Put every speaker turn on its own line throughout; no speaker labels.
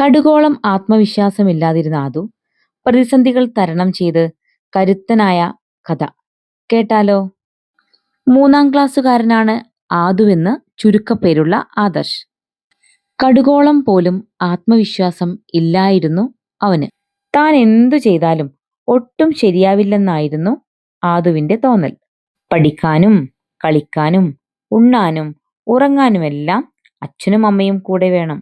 കടുകോളം ആത്മവിശ്വാസമില്ലാതിരുന്ന ആദു പ്രതിസന്ധികൾ തരണം ചെയ്ത് കരുത്തനായ കഥ കേട്ടാലോ? മൂന്നാം ക്ലാസ്സുകാരനാണ് ആദുവെന്ന് ചുരുക്കപ്പേരുള്ള ആദർശ്. കടുകോളം പോലും ആത്മവിശ്വാസം ഇല്ലായിരുന്നു അവന്. താൻ എന്തു ചെയ്താലും ഒട്ടും ശരിയാവില്ലെന്നായിരുന്നു ആദുവിന്റെ തോന്നൽ. പഠിക്കാനും കളിക്കാനും ഉണ്ണാനും ഉറങ്ങാനുമെല്ലാം അച്ഛനും അമ്മയും കൂടെ വേണം.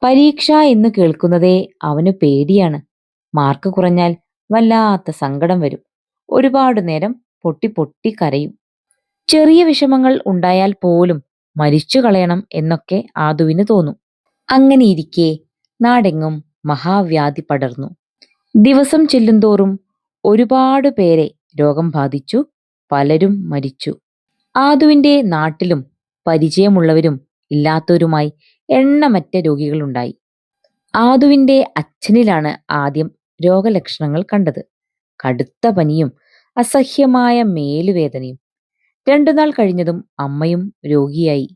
പരീക്ഷ എന്ന് കേൾക്കുന്നതേ അവന് പേടിയാണ്. മാർക്ക് കുറഞ്ഞാൽ വല്ലാത്ത സങ്കടം വരും. ഒരുപാട് നേരം പൊട്ടി പൊട്ടി കരയും. ചെറിയ വിഷമങ്ങൾ ഉണ്ടായാൽ പോലും മരിച്ചു കളയണം എന്നൊക്കെ ആദുവിന് തോന്നും. അങ്ങനെയിരിക്കെ നാടെങ്ങും മഹാവ്യാധി പടർന്നു. ദിവസം ചെല്ലുന്തോറും ഒരുപാട് പേരെ രോഗം ബാധിച്ചു. പലരും മരിച്ചു. ആദുവിന്റെ നാട്ടിലും പരിചയമുള്ളവരും ഇല്ലാത്തവരുമായി എണ്ണമറ്റ രോഗികളുണ്ടായി. ആദുവിന്റെ അച്ഛനിലാണ് ആദ്യം രോഗലക്ഷണങ്ങൾ കണ്ടത്. കടുത്ത പനിയും അസഹ്യമായ മേലുവേദനയും. 2 നാൾ കഴിഞ്ഞതും അമ്മയും രോഗിയായി.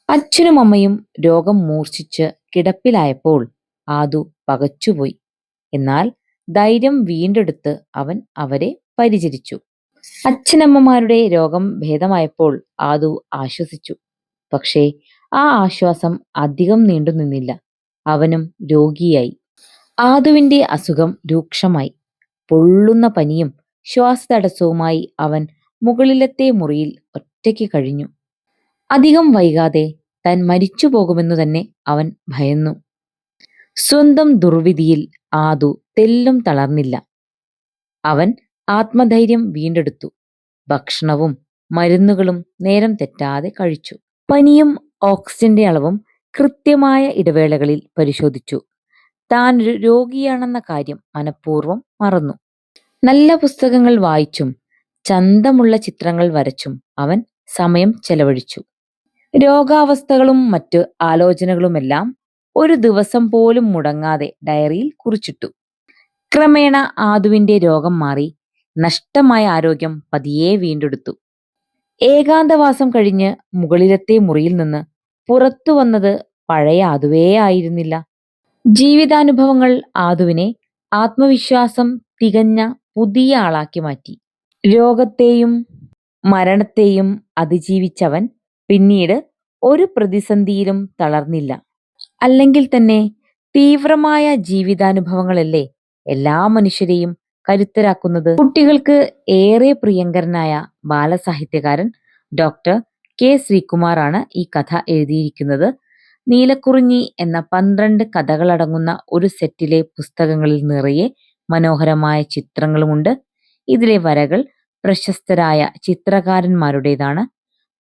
അച്ഛനും അമ്മയും രോഗം മൂർച്ഛിച്ച് കിടപ്പിലായപ്പോൾ ആദു പകച്ചുപോയി. എന്നാൽ ധൈര്യം വീണ്ടെടുത്ത് അവൻ അവരെ പരിചരിച്ചു. അച്ഛനമ്മമാരുടെ രോഗം ഭേദമായപ്പോൾ ആദു ആശ്വസിച്ചു. പക്ഷേ ആ ആശ്വാസം അധികം നീണ്ടുനിന്നില്ല. അവനും രോഗിയായി. ആദുവിന്റെ അസുഖം രൂക്ഷമായി. പൊള്ളുന്ന പനിയും ശ്വാസതടസ്സവുമായി അവൻ മുകളിലത്തെ മുറിയിൽ ഒറ്റയ്ക്ക് കഴിഞ്ഞു. അധികം വൈകാതെ താൻ മരിച്ചു പോകുമെന്നു തന്നെ അവൻ ഭയന്നു. സ്വന്തം ദുർവിധിയിൽ ആദു തെല്ലും തളർന്നില്ല. അവൻ ആത്മധൈര്യം വീണ്ടെടുത്തു. ഭക്ഷണവും മരുന്നുകളും നേരം തെറ്റാതെ കഴിച്ചു. പനിയും ഓക്സിജന്റെ അളവും കൃത്യമായ ഇടവേളകളിൽ പരിശോധിച്ചു. താൻ ഒരു രോഗിയാണെന്ന കാര്യം മനഃപൂർവ്വം മറന്നു. നല്ല പുസ്തകങ്ങൾ വായിച്ചും ചന്തമുള്ള ചിത്രങ്ങൾ വരച്ചും അവൻ സമയം ചെലവഴിച്ചു. രോഗാവസ്ഥകളും മറ്റു ആലോചനകളുമെല്ലാം ഒരു ദിവസം പോലും മുടങ്ങാതെ ഡയറിയിൽ കുറിച്ചിട്ടു. ക്രമേണ ആദുവിന്റെ രോഗം മാറി. നഷ്ടമായ ആരോഗ്യം പതിയെ വീണ്ടെടുത്തു. ഏകാന്തവാസം കഴിഞ്ഞ് മുകളിലത്തെ മുറിയിൽ നിന്ന് പുറത്തു വന്നത് പഴയ ആദുവേ ആയിരുന്നില്ല. ജീവിതാനുഭവങ്ങൾ ആദുവിനെ ആത്മവിശ്വാസം തികഞ്ഞ പുതിയ ആളാക്കി മാറ്റി. രോഗത്തെയും മരണത്തെയും അതിജീവിച്ചവൻ പിന്നീട് ഒരു പ്രതിസന്ധിയിലും തളർന്നില്ല. അല്ലെങ്കിൽ തന്നെ തീവ്രമായ ജീവിതാനുഭവങ്ങളല്ലേ എല്ലാ മനുഷ്യരെയും കരുത്തരാക്കുന്നത്. കുട്ടികൾക്ക് ഏറെ പ്രിയങ്കരനായ ബാലസാഹിത്യകാരൻ ഡോക്ടർ കെ ശ്രീകുമാർ ആണ് ഈ കഥ എഴുതിയിരിക്കുന്നത്. നീലക്കുറിഞ്ഞി എന്ന 12 കഥകളടങ്ങുന്ന ഒരു സെറ്റിലെ പുസ്തകങ്ങളിൽ നിറയെ മനോഹരമായ ചിത്രങ്ങളുമുണ്ട്. ഇതിലെ വരകൾ പ്രശസ്തരായ ചിത്രകാരന്മാരുടേതാണ്.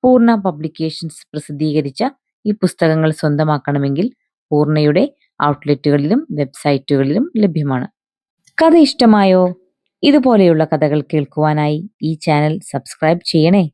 പൂർണ്ണ പബ്ലിക്കേഷൻസ് പ്രസിദ്ധീകരിച്ച ഈ പുസ്തകങ്ങൾ സ്വന്തമാക്കണമെങ്കിൽ പൂർണ്ണയുടെ ഔട്ട്ലെറ്റുകളിലും വെബ്സൈറ്റുകളിലും ലഭ്യമാണ്. കഥ ഇഷ്ടമായോ? ഇതുപോലെയുള്ള കഥകൾ കേൾക്കുവാനായി ഈ ചാനൽ സബ്സ്ക്രൈബ് ചെയ്യണേ.